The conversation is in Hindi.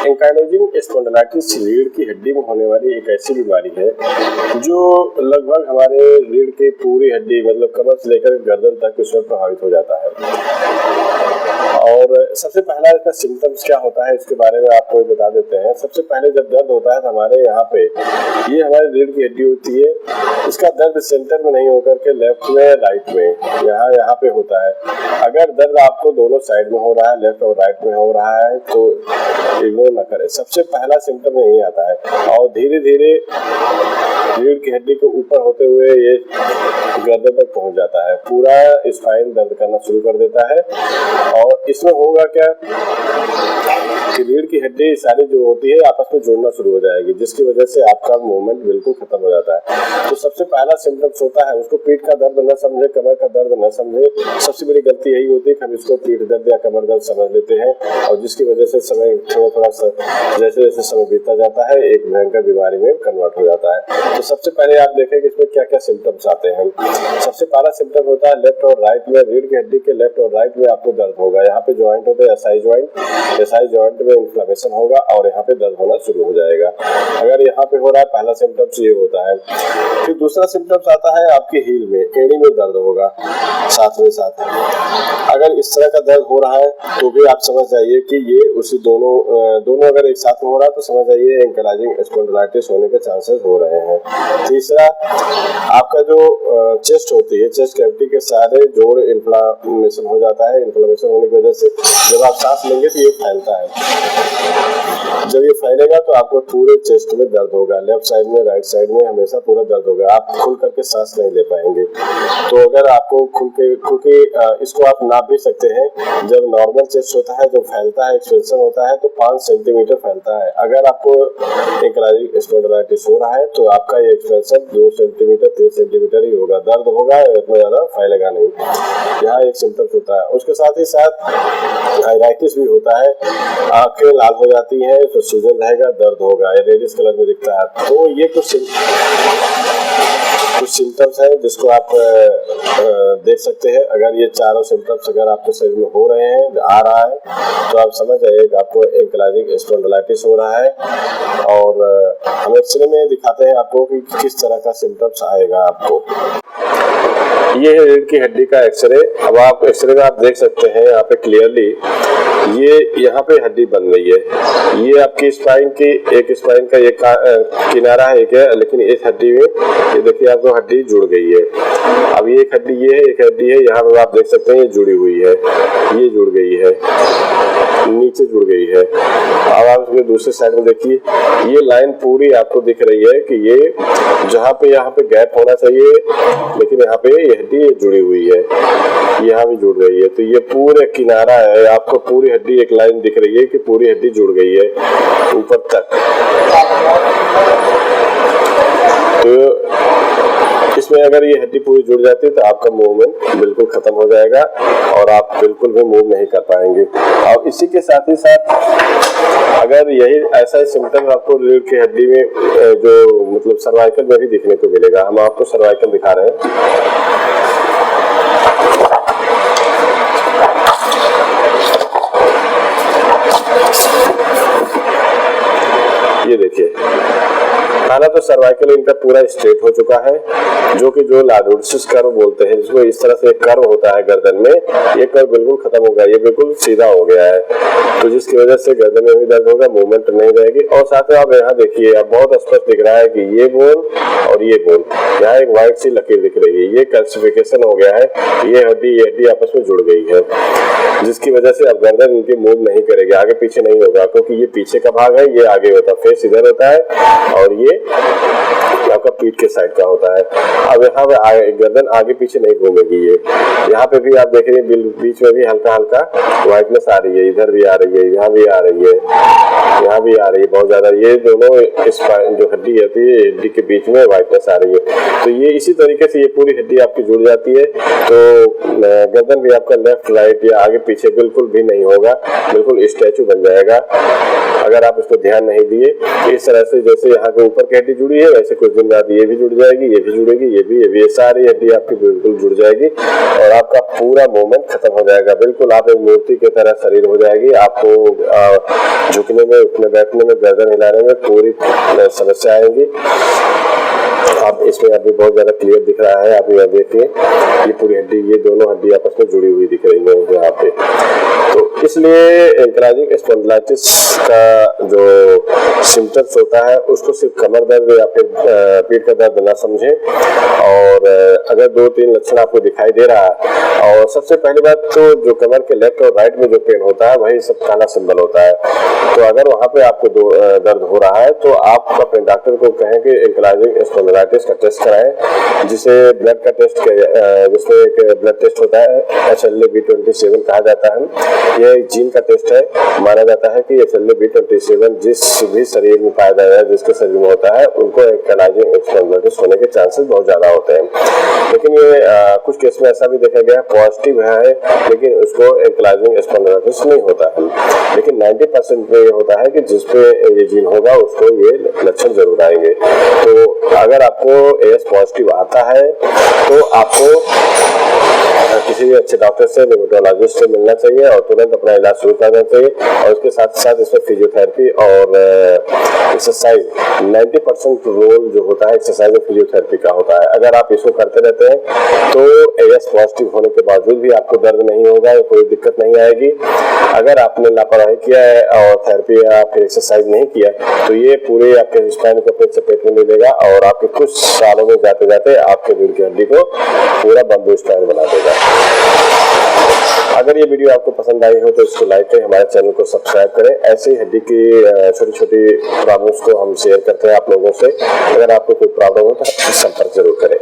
एंकाइलोजिंग स्पॉन्डिलाइटिस रीढ़ की हड्डी में होने वाली एक ऐसी बीमारी है जो लगभग हमारे रीढ़ की पूरी हड्डी मतलब कमर से लेकर गर्दन तक उसमें प्रभावित हो जाता है। और सबसे पहला इसका सिम्टम्स क्या होता है इसके बारे में आपको बता देते हैं। सबसे पहले जब दर्द होता है तो हमारे यहाँ पे ये हमारी रीढ़ की हड्डी होती है, इसका दर्द सेंटर में नहीं होकर के लेफ्ट में राइट में यहाँ पे होता है। अगर दर्द आपको दोनों साइड में हो रहा है, लेफ्ट और राइट में हो रहा है, तो इग्नोर ना करें। सबसे पहला सिम्टम यही आता है और धीरे धीरे रीढ़ की हड्डी के ऊपर होते हुए ये गर्दन तक पहुंच जाता है, पूरा स्पाइन दर्द करना शुरू कर देता है। और इसमें होगा क्या कि रीढ़ की हड्डी सारी जो होती है आपस में जुड़ना शुरू हो जाएगी, जिसकी वजह से आपका मूवमेंट बिल्कुल खत्म हो जाता है। तो सबसे पहला सिम्टम्स होता है उसको पीठ का दर्द न समझे, कमर का दर्द न समझे। सबसे बड़ी गलती यही होती है कि हम इसको पीठ दर्द या कमर दर्द समझ लेते हैं और जिसकी वजह से समय थोड़ा सा जैसे जैसे समय बीतता जाता है एक भयंकर बीमारी में कन्वर्ट हो जाता है। तो सबसे पहले आप देखें कि इसमें क्या क्या सिम्टम्स आते हैं। सबसे पहला सिम्टम होता है लेफ्ट और राइट में, रीढ़ की हड्डी के लेफ्ट और राइट में आपको दर्द होगा। यहाँ पे ज्वाइंट होते हैं एसआई ज्वाइंट में इन्फ्लेमेशन होगा और यहाँ पे दर्द होना शुरू हो जाएगा। अगर यहाँ पे हो रहा है पहला सिम्टम्स ये होता है। फिर दूसरा सिम्टम्स आता है आपकी हील में, एड़ी में दर्द होगा साथ में साथ। अगर इस तरह का दर्द हो रहा है तो भी आप समझ जाइए कि ये उसी दोनों अगर एक साथ में हो रहा है तो समझ जाइए एंकाइलोजिंग स्पॉन्डिलाइटिस होने के चांसेस हो रहे हैं। तीसरा आपका जो चेस्ट होती है, चेस्ट कैविटी के सारे जोड़ इन्फ्लेमेशन हो जाता है। इन्फ्लेमेशन होने की वजह से जब आप सांस लेंगे तो ये फैलता है। जब ये फैलेगा तो आपको पूरे चेस्ट में दर्द होगा, लेफ्ट साइड में राइट साइड में हमेशा पूरा दर्द होगा। आप खुल करके सांस नहीं ले पाएंगे। तो अगर आपको क्योंकि इसको आप नाप भी सकते हैं, जब नॉर्मल चेस्ट होता है जो फैलता है एक्सपेंशन होता है तो 5 सेंटीमीटर फैलता है। अगर आपको एंकाइलोजिंग स्पॉन्डिलाइटिस हो रहा है तो आपका ये एक्सपेंशन 2 सेंटीमीटर 3 सेंटीमीटर ही होगा, दर्द होगा, इतना ज्यादा फैलेगा नहीं। यहाँ एक सिम्टम्स होता है। उसके साथ ही साथ आइराइटिस भी होता है, आंखें लाल हो जाती है तो सूजन रहेगा, दर्द होगा, रेडिश कलर में दिखता है। तो ये कुछ सिम्टम्स हैं जिसको आप देख सकते हैं। अगर ये चारों सिम्टम्स अगर आपके शरीर में हो रहे हैं, आ रहा है, तो आप समझ जाइए कि आपको एंकाइलोजिंग स्पॉन्डिलाइटिस हो रहा है। और हम एक्सरे में दिखाते हैं आपको कि किस तरह का सिम्टम्स आएगा आपको। ये है रीढ़ की हड्डी का एक्सरे। अब आप एक्सरे में आप देख सकते हैं यहाँ पे क्लियरली ये यहाँ पे हड्डी बन रही है। ये आपकी स्पाइन की एक स्पाइन का एक किनारा है एक है, लेकिन इस हड्डी में ये देखिए आपको हड्डी जुड़ गई है। अब ये एक हड्डी ये है, एक हड्डी है, यहाँ पे आप देख सकते हैं ये जुड़ी हुई है, ये जुड़ गई है, नीचे जुड़ गई है। अब आप इसमें दूसरे साइड में देखिए ये लाइन पूरी आपको दिख रही है कि ये जहाँ पे यहाँ पे गैप होना चाहिए लेकिन यहाँ पे ये हड्डी जुड़ी हुई है, यहाँ भी जुड़ रही है। तो ये पूरे किनारा है, आपको पूरी हड्डी एक लाइन दिख रही है कि पूरी हड्डी जुड़ गई है ऊपर तक। तो इसमें अगर ये हड्डी पूरी जुड़ जाती है तो आपका मूवमेंट बिल्कुल खत्म हो जाएगा और आप बिल्कुल भी मूव नहीं कर पाएंगे। और इसी के साथ ही साथ अगर यही ऐसा सिम्टम आपको रीढ़ की हड्डी में जो मतलब सर्वाइकल में भी दिखने को मिलेगा। हम आपको सर्वाइकल दिखा रहे हैं। ये देखिए पहला तो सर्वाइकल इनका पूरा स्ट्रेट हो चुका है, जो कि जो लॉर्डोसिस कर्व बोलते हैं, जिसको इस तरह से कर्व होता है गर्दन में, ये कर्व बिल्कुल खत्म हो गया, ये बिल्कुल सीधा हो गया है। तो जिसकी वजह से गर्दन में भी दर्द होगा, मूवमेंट नहीं रहेगी। और साथ में आप यहाँ देखिए, आप बहुत स्पष्ट दिख रहा है कि ये बोन और ये बोन, यहाँ एक व्हाइट सी लकीर दिख रही है, ये कैल्सिफिकेशन हो गया है। ये हड्डी आपस में जुड़ गई है, जिसकी वजह से अब गर्दन इनकी मूव नहीं करेगी, आगे पीछे नहीं होगा, क्योंकि ये पीछे का भाग है, ये आगे होता है, फेस इधर होता है और ये आपका पीठ के साइड का होता है। अब यहाँ पे गर्दन आगे पीछे नहीं घूमेगी। ये यहाँ पे भी आप देख रहे हैं बीच में भी हल्का हल्का व्हाइटनेस आ रही है, इधर भी आ रही है, यहाँ भी आ रही है, यहाँ भी आ रही है बहुत ज्यादा। ये दोनों स्पाइन जो हड्डी होती है, हड्डी के बीच में व्हाइटनेस आ रही है। तो ये इसी तरीके से ये पूरी हड्डी आपकी जुड़ जाती है, तो गर्दन भी आपका लेफ्ट राइट या आगे पीछे बिल्कुल भी नहीं होगा, बिल्कुल स्टैचू बन जाएगा अगर आप इसको ध्यान नहीं दिए। इस तरह से जैसे यहाँ के ऊपर की हड्डी जुड़ी है, वैसे कुछ दिन बाद ये भी जुड़ जाएगी, ये भी जुड़ेगी, ये भी, ये सारी हड्डी आपकी बिल्कुल जुड़ जाएगी और आपका पूरा मूवमेंट खत्म हो जाएगा। बिल्कुल आप एक मूर्ति की तरह शरीर हो जाएगी, आपको झुकने में उठने उठने बैठने में, गर्दन हिलाने में पूरी समस्या आएंगी। आप इसमें अभी बहुत ज्यादा क्लियर दिख रहा है, आप यह देखिए, ये पूरी हड्डी, ये दोनों हड्डी आपस में जुड़ी हुई दिख रही है यहाँ पे। तो इसलिए एंकिलोजिंग स्पॉन्डिलाइटिस का जो सिम्टम्स होता है उसको सिर्फ कमर दर्द या फिर पीठ का दर्द ना समझे। और अगर 2-3 लक्षण आपको दिखाई दे रहा है, और सबसे पहली बात तो जो कमर के लेफ्ट और राइट में जो पेन होता है वही सब काला सिंबल होता है। तो अगर वहाँ पे आपको दर्द हो रहा है तो आप अपने डॉक्टर को कहें कि एंकिलोजिंग स्पॉन्डिलाइटिस का टेस्ट कराएं, जिसे ब्लड का टेस्ट, जिसमें एक ब्लड टेस्ट होता है HLA-B27 कहा जाता है। यह एक जीन का टेस्ट है। माना जाता है कि HLA-B27 जिस भी शरीर में पाया जाता है, जिसके शरीर में होता है, उनको एंकिलोजिंग स्पॉन्डिलाइटिस होने के चांसेस बहुत ज्यादा होते हैं। लेकिन ये कुछ केस में ऐसा भी देखा गया पॉजिटिव है, लेकिन उसको एंकिलोजिंग स्पॉन्डिलाइटिस नहीं होता है। लेकिन 90% में ये होता है कि जिसपे ये जीन होगा उसको ये लक्षण जरूर आएंगे। तो अगर आपको AS पॉजिटिव आता है तो आपको किसी भी अच्छे डॉक्टर से, न्यूरोलॉजिस्ट से मिलना चाहिए और तुरंत अपना इलाज शुरू करना चाहिए। और उसके साथ साथ इसमें फिजियोथेरेपी और एक्सरसाइज, 90% रोल जो होता है एक्सरसाइज और फिजियोथेरेपी का होता है। अगर आप इसको करते रहते हैं तो AS पॉजिटिव होने के बावजूद भी आपको दर्द नहीं होगा, कोई दिक्कत नहीं आएगी। अगर आपने लापरवाही किया है और थेरेपी या फिर एक्सरसाइज नहीं किया तो ये पूरे आपके स्पाइन को अपने चपेट में ले लेगा और आपके कुछ सालों में जाते जाते आपके रीढ़ की हड्डी को पूरा बम्बू स्पाइन बना देगा। अगर ये वीडियो आपको पसंद आई हो तो इसको लाइक करें, हमारे चैनल को सब्सक्राइब करें। ऐसे ही हड्डी की छोटी छोटी प्रॉब्लम्स को हम शेयर करते हैं आप लोगों से। अगर आपको कोई प्रॉब्लम हो तो संपर्क जरूर करें।